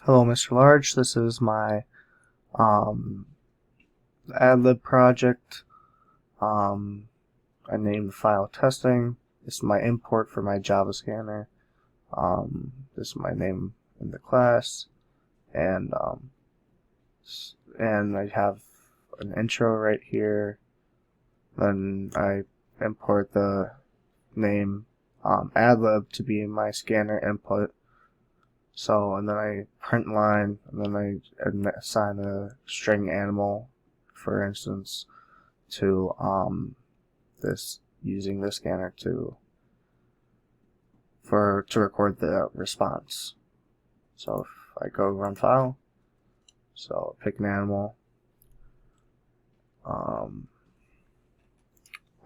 Hello, Mr. Large. This is my um, adlib project. I named the file testing. This is my import for my Java scanner. This is my name in the class, and I have an intro right here. Then I import the name adlib to be my scanner input. So, and then I print line, and then I assign a string animal, for instance, to this using the scanner to record the response. So if I go run file, so pick an animal.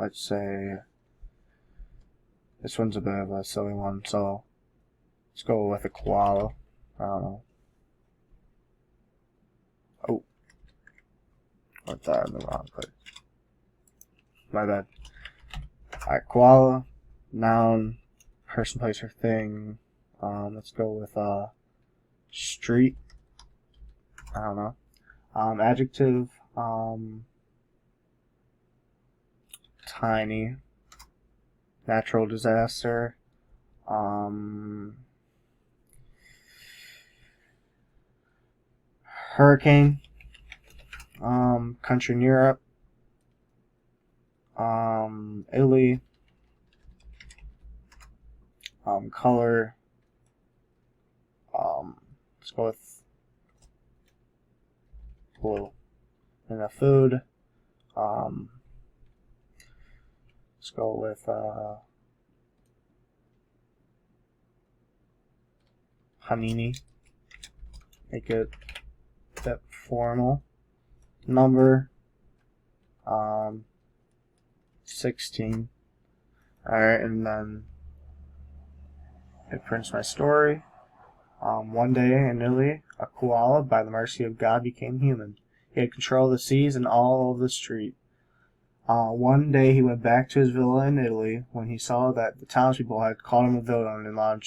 Let's say this one's a bit of a silly one, so let's go with a koala. I don't know. Oh, put that in the wrong place. My bad. Alright, koala, noun, person, place, or thing. Let's go with street. I don't know. Adjective. Tiny. Natural disaster. Hurricane. Country in Europe. Italy. Color. Let's go with blue. And a food. Let's go with panini. Make it a bit formal. Number 16. Alright, and then it prints my story. One day in Italy, a koala, by the mercy of God, became human. He had control of the seas and all of the street. One day he went back to his villa in Italy when he saw that the townspeople had called him a villain and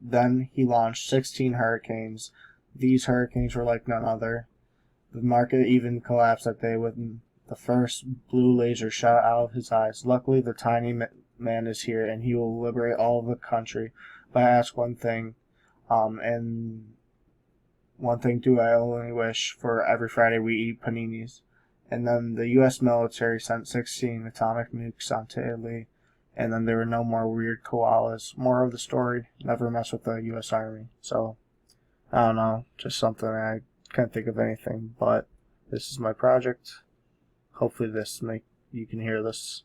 Then he launched 16 hurricanes. These hurricanes were like none other. The market even collapsed that day when the first blue laser shot out of his eyes. Luckily, the tiny man is here, and he will liberate all of the country. But I ask one thing, and one thing do I only wish: for every Friday we eat paninis. And then the U.S. military sent 16 atomic nukes onto Italy, and then there were no more weird koalas. More of the story: never mess with the U.S. Army. So, I don't know, just something I can't think of anything, but this is my project. Hopefully you can hear this.